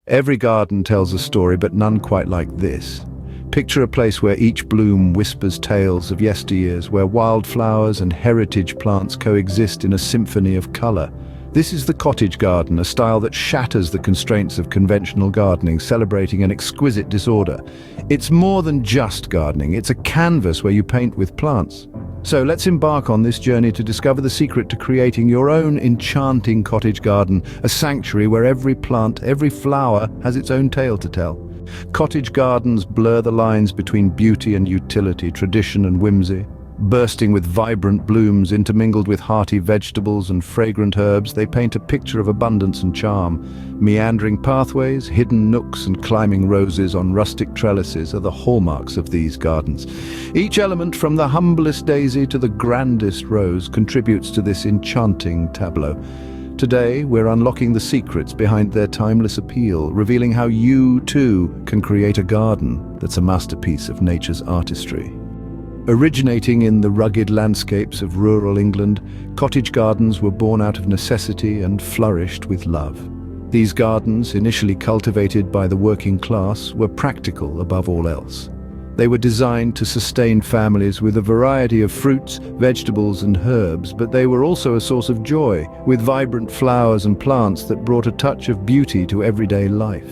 Every garden tells a story, but none quite like this. Picture a place where each bloom whispers tales of yesteryears, where wildflowers and heritage plants coexist in a symphony of color. This is the cottage garden, a style that shatters the constraints of conventional gardening, celebrating an exquisite disorder. It's more than just gardening, it's a canvas where you paint with plants. So let's embark on this journey to discover the secret to creating your own enchanting cottage garden, a sanctuary where every plant, every flower has its own tale to tell. Cottage gardens blur the lines between beauty and utility, tradition and whimsy. Bursting with vibrant blooms intermingled with hearty vegetables and fragrant herbs, they paint a picture of abundance and charm. Meandering pathways, hidden nooks and climbing roses on rustic trellises are the hallmarks of these gardens. Each element, from the humblest daisy to the grandest rose, contributes to this enchanting tableau. Today, we're unlocking the secrets behind their timeless appeal, revealing how you, too, can create a garden that's a masterpiece of nature's artistry. Originating in the rugged landscapes of rural England, cottage gardens were born out of necessity and flourished with love. These gardens, initially cultivated by the working class, were practical above all else. They were designed to sustain families with a variety of fruits, vegetables and herbs, but they were also a source of joy, with vibrant flowers and plants that brought a touch of beauty to everyday life.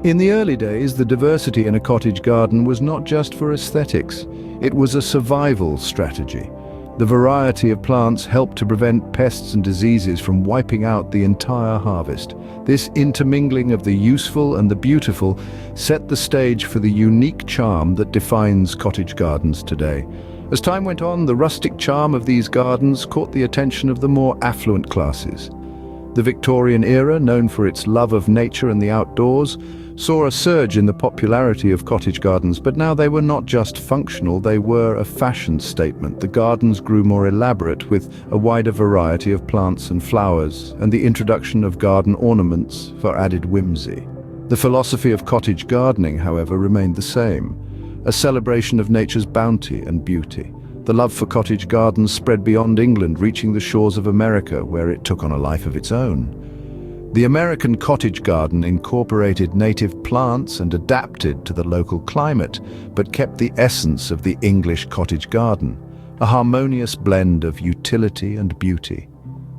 In the early days, the diversity in a cottage garden was not just for aesthetics. It was a survival strategy. The variety of plants helped to prevent pests and diseases from wiping out the entire harvest. This intermingling of the useful and the beautiful set the stage for the unique charm that defines cottage gardens today. As time went on, the rustic charm of these gardens caught the attention of the more affluent classes. The Victorian era, known for its love of nature and the outdoors, saw a surge in the popularity of cottage gardens, but now they were not just functional, they were a fashion statement. The gardens grew more elaborate, with a wider variety of plants and flowers, and the introduction of garden ornaments for added whimsy. The philosophy of cottage gardening, however, remained the same, a celebration of nature's bounty and beauty. The love for cottage gardens spread beyond England, reaching the shores of America, where it took on a life of its own. The American cottage garden incorporated native plants and adapted to the local climate, but kept the essence of the English cottage garden, a harmonious blend of utility and beauty.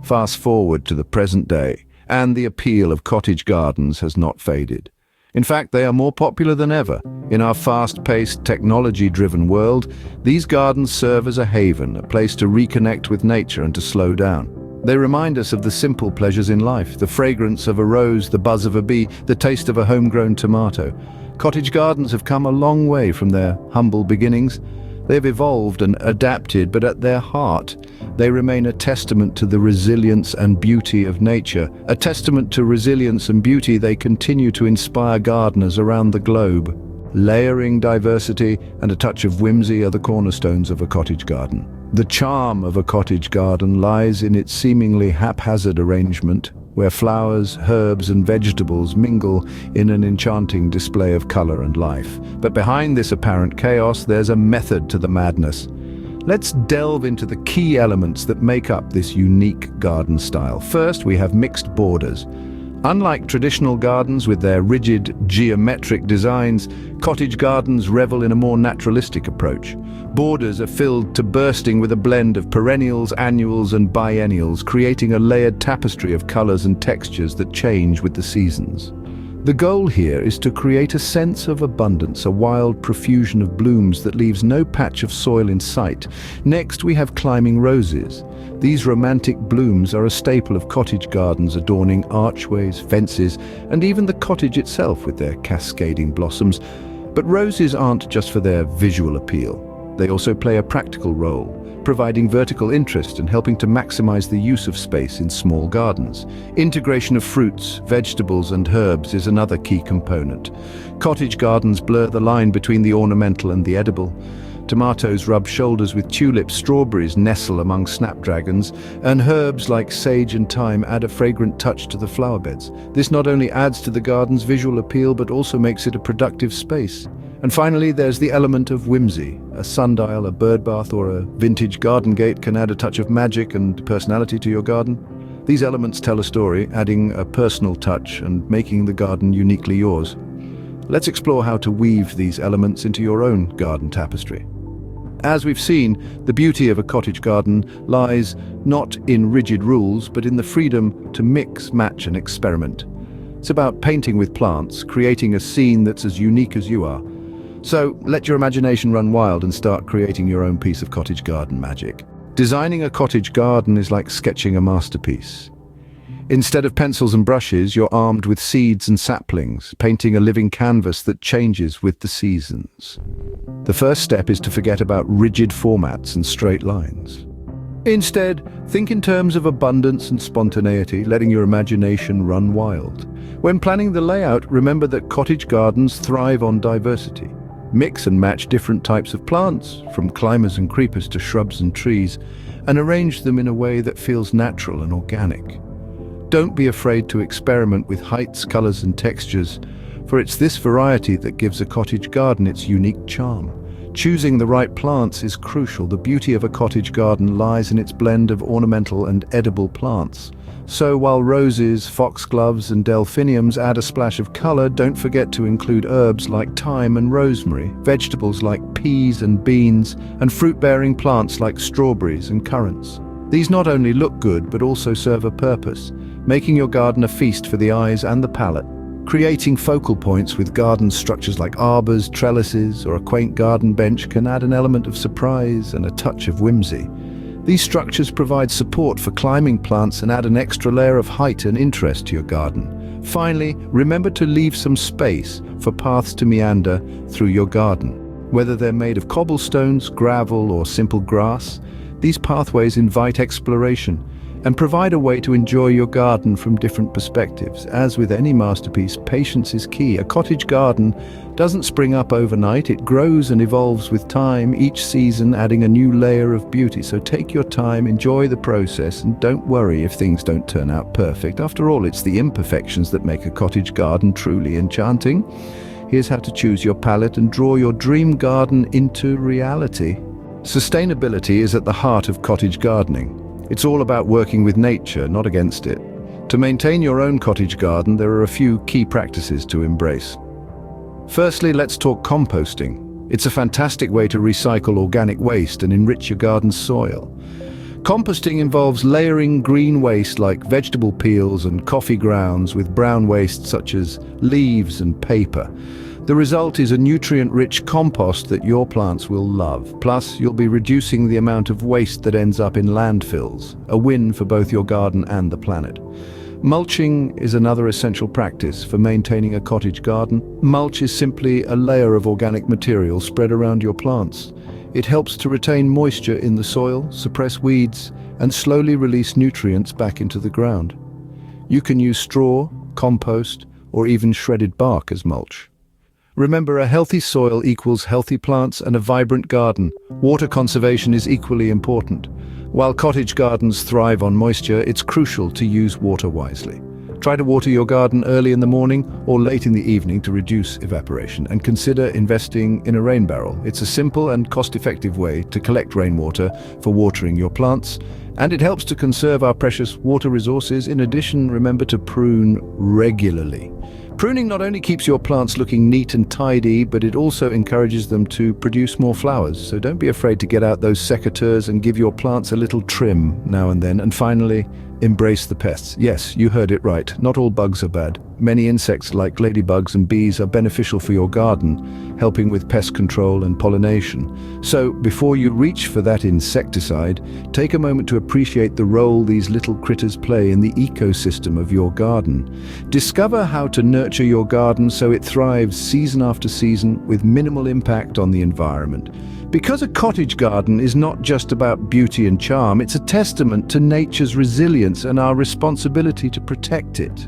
Fast forward to the present day, and the appeal of cottage gardens has not faded. In fact, they are more popular than ever. In our fast-paced, technology-driven world, these gardens serve as a haven, a place to reconnect with nature and to slow down. They remind us of the simple pleasures in life, the fragrance of a rose, the buzz of a bee, the taste of a homegrown tomato. Cottage gardens have come a long way from their humble beginnings. They've evolved and adapted, but at their heart, they remain a testament to the resilience and beauty of nature. A testament to resilience and beauty, they continue to inspire gardeners around the globe. Layering, diversity, and a touch of whimsy are the cornerstones of a cottage garden. The charm of a cottage garden lies in its seemingly haphazard arrangement, where flowers, herbs, and vegetables mingle in an enchanting display of color and life. But behind this apparent chaos, there's a method to the madness. Let's delve into the key elements that make up this unique garden style. First, we have mixed borders. Unlike traditional gardens with their rigid, geometric designs, cottage gardens revel in a more naturalistic approach. Borders are filled to bursting with a blend of perennials, annuals, and biennials, creating a layered tapestry of colors and textures that change with the seasons. The goal here is to create a sense of abundance, a wild profusion of blooms that leaves no patch of soil in sight. Next, we have climbing roses. These romantic blooms are a staple of cottage gardens, adorning archways, fences, and even the cottage itself with their cascading blossoms. But roses aren't just for their visual appeal. They also play a practical role, providing vertical interest and helping to maximize the use of space in small gardens. Integration of fruits, vegetables, and herbs is another key component. Cottage gardens blur the line between the ornamental and the edible. Tomatoes rub shoulders with tulips, strawberries nestle among snapdragons, and herbs like sage and thyme add a fragrant touch to the flower beds. This not only adds to the garden's visual appeal, but also makes it a productive space. And finally, there's the element of whimsy. A sundial, a birdbath, or a vintage garden gate can add a touch of magic and personality to your garden. These elements tell a story, adding a personal touch and making the garden uniquely yours. Let's explore how to weave these elements into your own garden tapestry. As we've seen, the beauty of a cottage garden lies not in rigid rules, but in the freedom to mix, match, and experiment. It's about painting with plants, creating a scene that's as unique as you are. So let your imagination run wild and start creating your own piece of cottage garden magic. Designing a cottage garden is like sketching a masterpiece. Instead of pencils and brushes, you're armed with seeds and saplings, painting a living canvas that changes with the seasons. The first step is to forget about rigid formats and straight lines. Instead, think in terms of abundance and spontaneity, letting your imagination run wild. When planning the layout, remember that cottage gardens thrive on diversity. Mix and match different types of plants, from climbers and creepers to shrubs and trees, and arrange them in a way that feels natural and organic. Don't be afraid to experiment with heights, colors, and textures, for it's this variety that gives a cottage garden its unique charm. Choosing the right plants is crucial. The beauty of a cottage garden lies in its blend of ornamental and edible plants. So while roses, foxgloves, and delphiniums add a splash of color, don't forget to include herbs like thyme and rosemary, vegetables like peas and beans, and fruit-bearing plants like strawberries and currants. These not only look good, but also serve a purpose, making your garden a feast for the eyes and the palate. Creating focal points with garden structures like arbors, trellises, or a quaint garden bench can add an element of surprise and a touch of whimsy. These structures provide support for climbing plants and add an extra layer of height and interest to your garden. Finally, remember to leave some space for paths to meander through your garden. Whether they're made of cobblestones, gravel, or simple grass, these pathways invite exploration and provide a way to enjoy your garden from different perspectives. As with any masterpiece, patience is key. A cottage garden doesn't spring up overnight. It grows and evolves with time, each season adding a new layer of beauty. So take your time, enjoy the process, and don't worry if things don't turn out perfect. After all, it's the imperfections that make a cottage garden truly enchanting. Here's how to choose your palette and draw your dream garden into reality. Sustainability is at the heart of cottage gardening. It's all about working with nature, not against it. To maintain your own cottage garden, there are a few key practices to embrace. Firstly, let's talk composting. It's a fantastic way to recycle organic waste and enrich your garden's soil. Composting involves layering green waste like vegetable peels and coffee grounds with brown waste such as leaves and paper. The result is a nutrient-rich compost that your plants will love. Plus, you'll be reducing the amount of waste that ends up in landfills, a win for both your garden and the planet. Mulching is another essential practice for maintaining a cottage garden. Mulch is simply a layer of organic material spread around your plants. It helps to retain moisture in the soil, suppress weeds, and slowly release nutrients back into the ground. You can use straw, compost, or even shredded bark as mulch. Remember, a healthy soil equals healthy plants and a vibrant garden. Water conservation is equally important. While cottage gardens thrive on moisture, it's crucial to use water wisely. Try to water your garden early in the morning or late in the evening to reduce evaporation, and consider investing in a rain barrel. It's a simple and cost-effective way to collect rainwater for watering your plants, and it helps to conserve our precious water resources. In addition, remember to prune regularly. Pruning not only keeps your plants looking neat and tidy, but it also encourages them to produce more flowers. So don't be afraid to get out those secateurs and give your plants a little trim now and then. And finally, embrace the pests. Yes, you heard it right. Not all bugs are bad. Many insects like ladybugs and bees are beneficial for your garden, helping with pest control and pollination. So before you reach for that insecticide, take a moment to appreciate the role these little critters play in the ecosystem of your garden. Discover how to nurture your garden so it thrives season after season with minimal impact on the environment. Because a cottage garden is not just about beauty and charm, it's a testament to nature's resilience and our responsibility to protect it.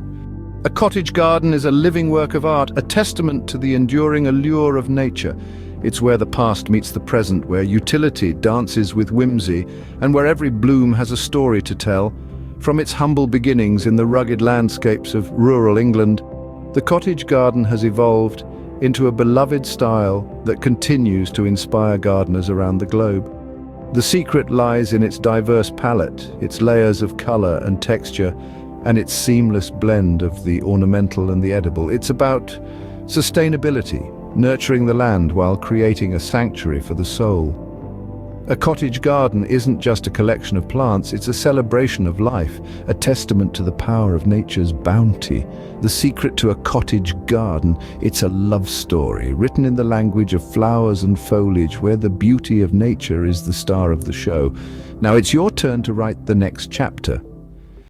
A cottage garden is a living work of art, a testament to the enduring allure of nature. It's where the past meets the present, where utility dances with whimsy, and where every bloom has a story to tell. From its humble beginnings in the rugged landscapes of rural England, the cottage garden has evolved into a beloved style that continues to inspire gardeners around the globe. The secret lies in its diverse palette, its layers of color and texture, and its seamless blend of the ornamental and the edible. It's about sustainability, nurturing the land while creating a sanctuary for the soul. A cottage garden isn't just a collection of plants, it's a celebration of life, a testament to the power of nature's bounty. The secret to a cottage garden, it's a love story, written in the language of flowers and foliage, where the beauty of nature is the star of the show. Now it's your turn to write the next chapter.